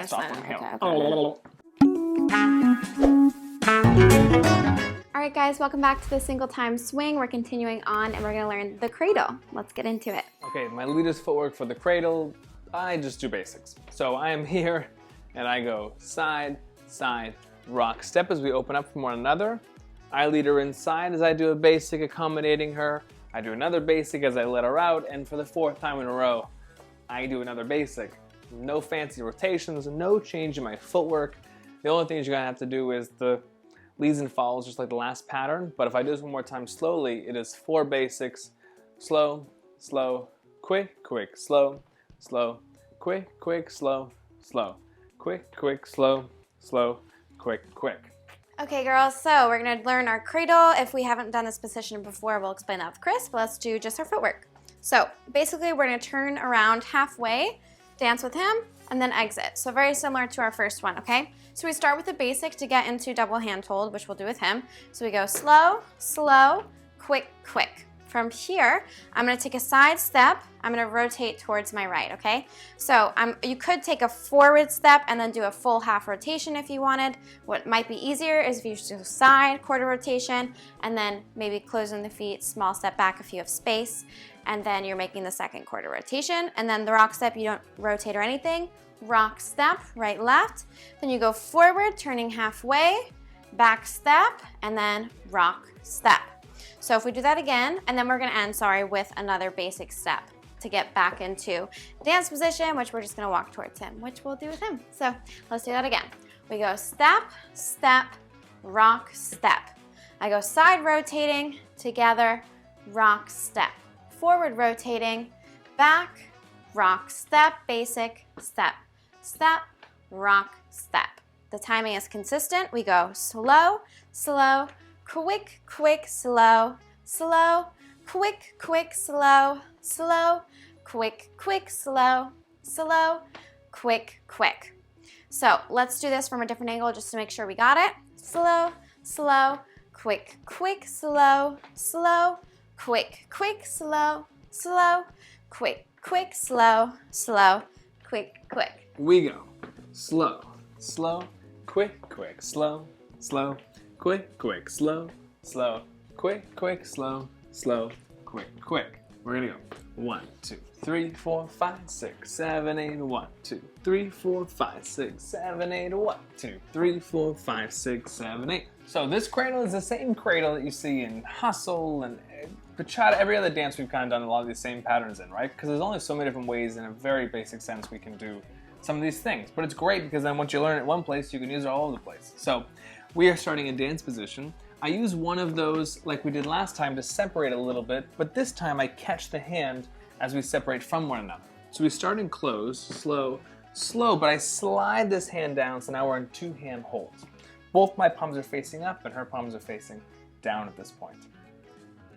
That's off from him. Alright guys, welcome back to the single time swing. We're continuing on and we're going to learn the cradle. Let's get into it. Okay, my leader's footwork for the cradle, I just do basics. So I am here and I go side, side, rock, step as we open up from one another. I lead her inside as I do a basic accommodating her. I do another basic as I let her out, and for the fourth time in a row, I do another basic. No fancy rotations, no change in my footwork. The only thing you're gonna have to do is the leads and follows just like the last pattern, but if I do this one more time slowly, it is 4 basics. Slow, slow, quick, quick, slow, slow, quick, quick, slow, slow, quick, quick, slow, slow, quick, quick. Okay girls, so we're going to learn our cradle. If we haven't done this position before, we'll explain that with Chris, but let's do just our footwork. So basically we're going to turn around halfway, dance with him, and then exit. So very similar to our first one, okay? So we start with the basic to get into double hand hold, which we'll do with him. So we go slow, slow, quick, quick. From here, I'm gonna take a side step. I'm gonna rotate towards my right, okay? So you could take a forward step and then do a full half rotation if you wanted. What might be easier is if you just do side, quarter rotation, and then maybe closing the feet, small step back if you have space, and then you're making the second quarter rotation. And then the rock step, you don't rotate or anything. Rock step, right, left. Then you go forward, turning halfway, back step, and then rock step. So if we do that again, and then we're gonna end, with another basic step to get back into dance position, which we're just gonna walk towards him, which we'll do with him. So let's do that again. We go step, step, rock, step. I go side rotating, together, rock, step. Forward rotating, back, rock, step, basic, step, step, rock, step. The timing is consistent. We go slow, slow, quick, quick, slow, slow, quick, quick, slow, slow, quick, quick, slow, slow, quick, quick. So let's do this from a different angle just to make sure we got it. Slow, slow, quick, quick, slow, slow, quick, quick, slow, slow, quick, quick, slow, slow, quick, quick. We go slow, slow, quick, quick, slow, slow, quick, quick, slow, slow, quick, quick, slow, slow, quick, quick. We're gonna go 1, 2, 3, 4, 5, 6, 7, 8, 1, 2, 3, 4, 5, 6, 7, 8, 1, 2, 3, 4, 5, 6, 7, 8. So this cradle is the same cradle that you see in Hustle and Bachata, every other dance we've kind of done a lot of these same patterns in, right? Because there's only so many different ways in a very basic sense we can do some of these things. But it's great because then once you learn it one place, you can use it all over the place. So we are starting in dance position. I use one of those like we did last time to separate a little bit, but this time I catch the hand as we separate from one another. So we start in close, slow, slow, but I slide this hand down, so now we're in 2-hand holds. Both my palms are facing up and her palms are facing down at this point.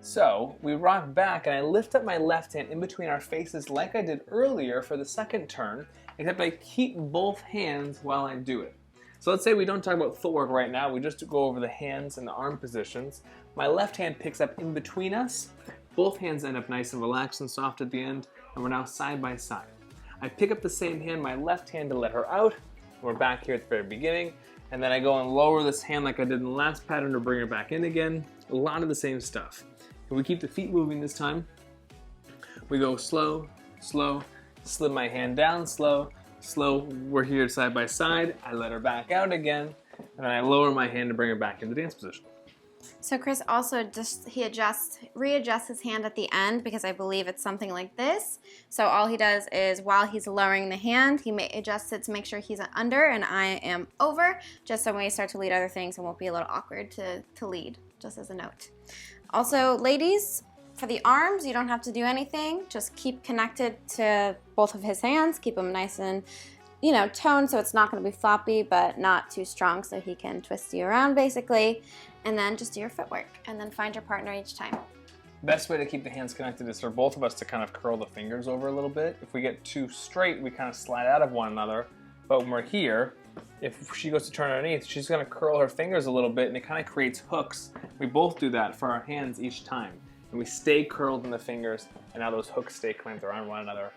So we rock back and I lift up my left hand in between our faces like I did earlier for the second turn, except I keep both hands while I do it. So let's say we don't talk about footwork right now, we just go over the hands and the arm positions. My left hand picks up in between us, both hands end up nice and relaxed and soft at the end, and we're now side by side. I pick up the same hand, my left hand, to let her out. We're back here at the very beginning, and then I go and lower this hand like I did in the last pattern to bring her back in again. A lot of the same stuff. And we keep the feet moving this time. We go slow, slow, slip my hand down, slow, slow. We're here side by side. I let her back out again, and then I lower my hand to bring her back into dance position. So Chris also readjusts his hand at the end because I believe it's something like this. So all he does is while he's lowering the hand, he may adjust it to make sure he's under and I am over, just so when we start to lead other things, it won't be a little awkward to lead, just as a note. Also, ladies, for the arms, you don't have to do anything. Just keep connected to both of his hands. Keep them nice and, toned so it's not going to be floppy, but not too strong so he can twist you around, basically. And then just do your footwork, and then find your partner each time. Best way to keep the hands connected is for both of us to kind of curl the fingers over a little bit. If we get too straight, we kind of slide out of one another. But when we're here, if she goes to turn underneath, she's going to curl her fingers a little bit, and it kind of creates hooks. We both do that for our hands each time. And we stay curled in the fingers, and now those hooks stay clamped around one another,